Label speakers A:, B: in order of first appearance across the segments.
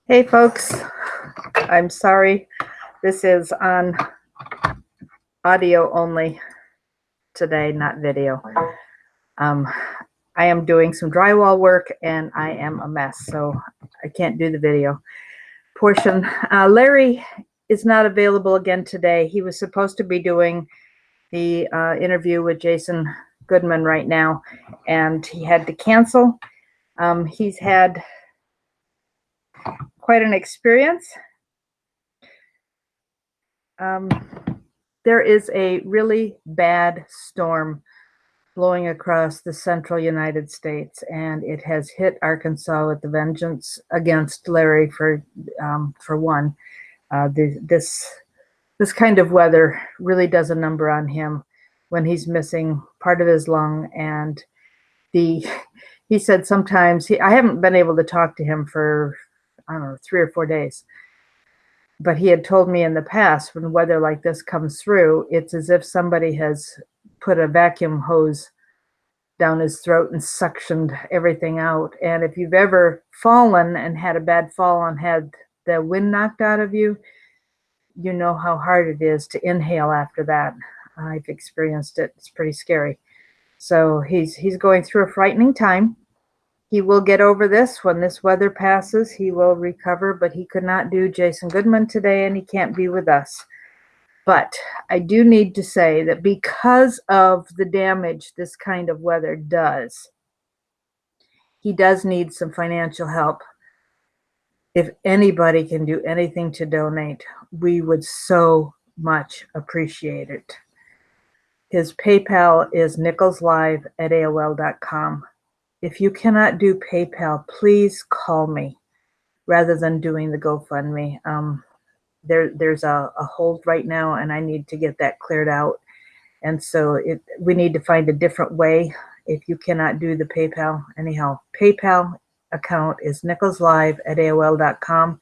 A: Hey folks, I'm sorry. This is on audio only today, not video. I am doing some drywall work and I am a mess, so I can't do the video portion. Larry is not available again today. He was supposed to be doing the interview with Jason Goodman right now, and he had to cancel. He's had quite an experience. There is a really bad storm blowing across the central United States, and it has hit Arkansas with the vengeance against Larry for one. This kind of weather really does a number on him when he's missing part of his lung, and he said sometimes I haven't been able to talk to him for, I don't know, 3 or 4 days. But he had told me in the past, when weather like this comes through, it's as if somebody has put a vacuum hose down his throat and suctioned everything out. And if you've ever fallen and had a bad fall and had the wind knocked out of you, you know how hard it is to inhale after that. I've experienced it. It's pretty scary. So he's going through a frightening time. He will get over this. When this weather passes, he will recover, but he could not do Jason Goodman today, and he can't be with us. But I do need to say that because of the damage this kind of weather does, he does need some financial help. If anybody can do anything to donate, we would so much appreciate it. His PayPal is nicholslive@aol.com. If you cannot do PayPal, please call me rather than doing the GoFundMe. There's a hold right now, and I need to get that cleared out. And so we need to find a different way if you cannot do the PayPal. Anyhow, PayPal account is nicholslive@aol.com.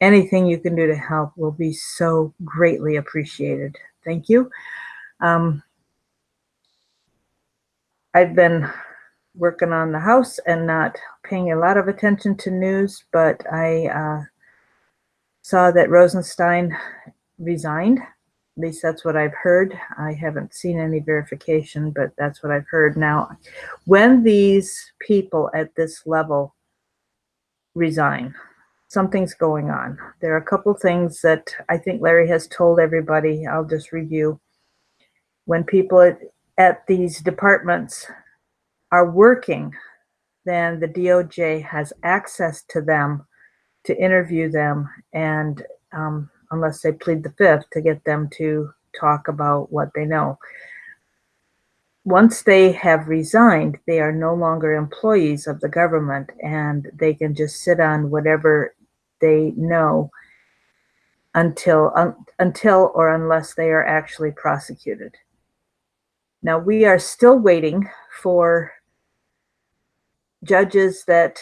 A: Anything you can do to help will be so greatly appreciated. Thank you. I've been working on the house and not paying a lot of attention to news, but I saw that Rosenstein resigned. At least that's what I've heard. I haven't seen any verification, but that's what I've heard. Now, when these people at this level resign, something's going on. There are a couple things that I think Larry has told everybody. I'll just review. When people at these departments are working, then the DOJ has access to them to interview them, and unless they plead the fifth, to get them to talk about what they know. Once they have resigned, they are no longer employees of the government, and they can just sit on whatever they know until or unless they are actually prosecuted. Now, we are still waiting for judges that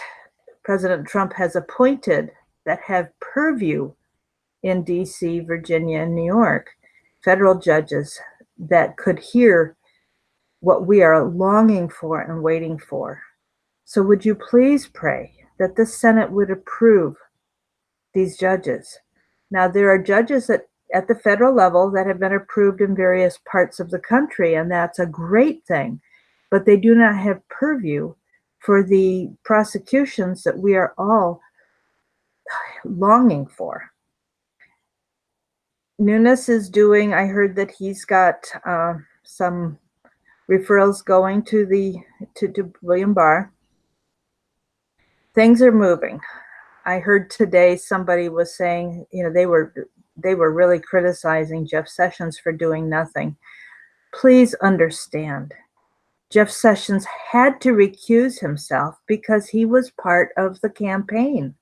A: President Trump has appointed that have purview in DC, Virginia, and New York, federal judges that could hear what we are longing for and waiting for. So would you please pray that the Senate would approve these judges? Now, there are judges at the federal level that have been approved in various parts of the country, and that's a great thing, but they do not have purview for the prosecutions that we are all longing for. Nunes is doing, I heard that he's got some referrals going to William Barr. Things are moving. I heard today somebody was saying, they were really criticizing Jeff Sessions for doing nothing. Please understand, Jeff Sessions had to recuse himself because he was part of the campaign.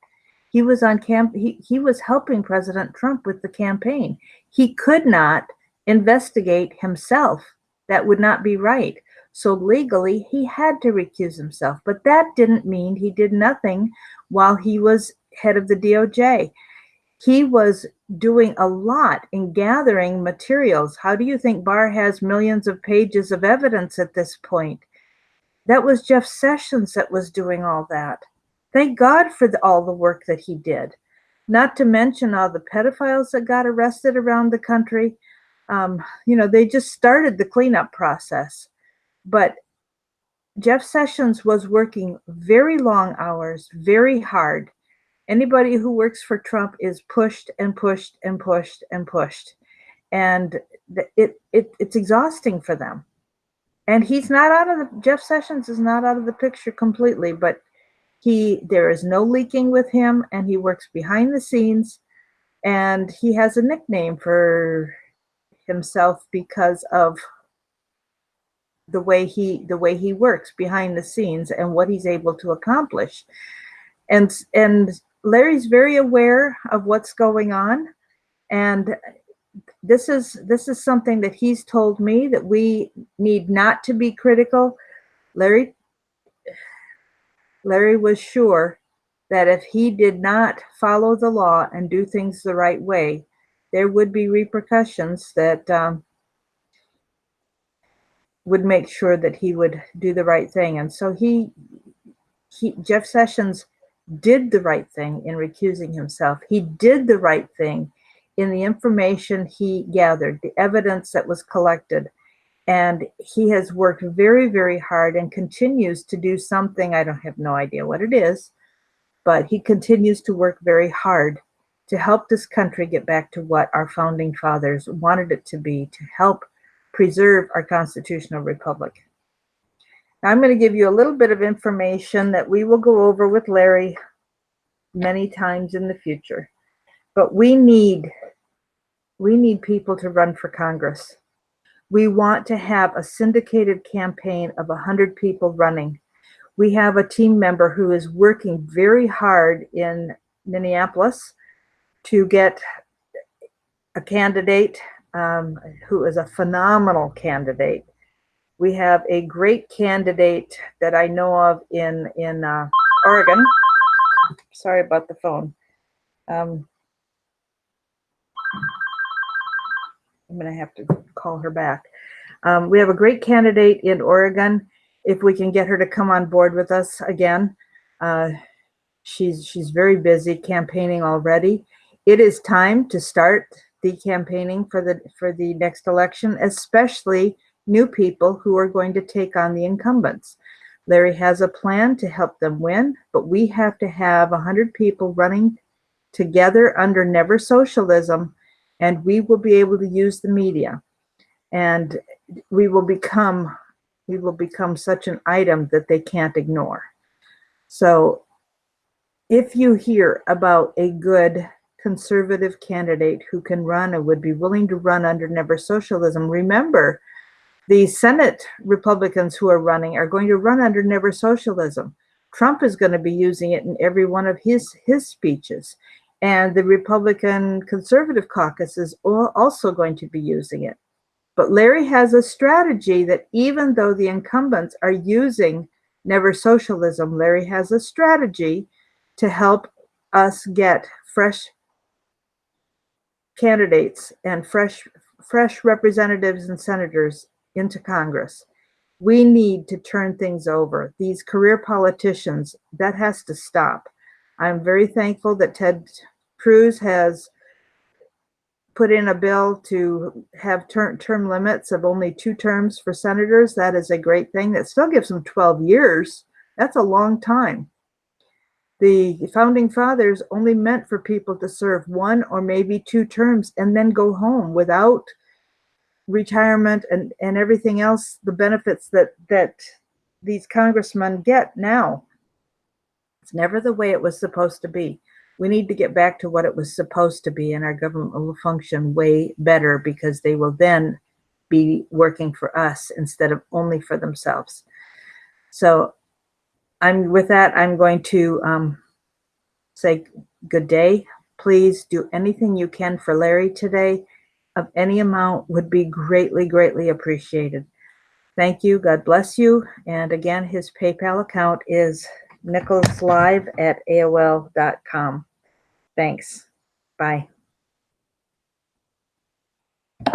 A: He was on he was helping President Trump with the campaign. He could not investigate himself. That would not be right. So legally, he had to recuse himself. But that didn't mean he did nothing while he was head of the DOJ. He was doing a lot in gathering materials. How do you think Barr has millions of pages of evidence at this point? That was Jeff Sessions that was doing all that. Thank God for all the work that he did. not to mention all the pedophiles that got arrested around the country. They just started the cleanup process, but Jeff Sessions was working very long hours, very hard. Anybody who works for Trump is pushed and pushed and pushed and pushed, and it's exhausting for them. And he's not out of the Jeff Sessions is not out of the picture completely, but there is no leaking with him, and he works behind the scenes, and he has a nickname for himself because of the way he works behind the scenes and what he's able to accomplish. And Larry's very aware of what's going on, and this is something that he's told me, that we need not to be critical. Larry was sure that if he did not follow the law and do things the right way, there would be repercussions that would make sure that he would do the right thing. And so Jeff Sessions did the right thing in recusing himself. He did the right thing in the information he gathered, the evidence that was collected. And he has worked very, very hard and continues to do something. I don't have no idea what it is, but he continues to work very hard to help this country get back to what our founding fathers wanted it to be, to help preserve our constitutional republic. Now, I'm going to give you a little bit of information that we will go over with Larry many times in the future. But we need people to run for Congress. We want to have a syndicated campaign of 100 people running. We have a team member who is working very hard in Minneapolis to get a candidate who is a phenomenal candidate. We have a great candidate that I know of in Oregon. Sorry about the phone. I'm going to have to call her back. We have a great candidate in Oregon. If we can get her to come on board with us again. She's very busy campaigning already. It is time to start the campaigning for the next election, especially new people who are going to take on the incumbents. Larry has a plan to help them win, but we have to have 100 people running together under Never Socialism, and we will be able to use the media, and we will become such an item that they can't ignore. So if you hear about a good conservative candidate who can run and would be willing to run under Never Socialism, remember, the Senate Republicans who are running are going to run under Never Socialism. Trump is going to be using it in every one of his speeches. And the Republican Conservative Caucus is also going to be using it. But Larry has a strategy that even though the incumbents are using Never Socialism, Larry has a strategy to help us get fresh candidates and fresh representatives and senators into Congress. We need to turn things over. These career politicians, that has to stop. I'm very thankful that Ted Cruz has put in a bill to have term limits of only 2 terms for senators. That is a great thing. That still gives them 12 years. That's a long time. The founding fathers only meant for people to serve 1 or maybe 2 terms and then go home without retirement and everything else, the benefits that these congressmen get now. It's never the way it was supposed to be. We need to get back to what it was supposed to be, and our government will function way better because they will then be working for us instead of only for themselves. So with that, I'm going to say good day. Please do anything you can for Larry today. Of any amount would be greatly, greatly appreciated. Thank you. God bless you. And again, his PayPal account is nicholslive@aol.com. Thanks. Bye.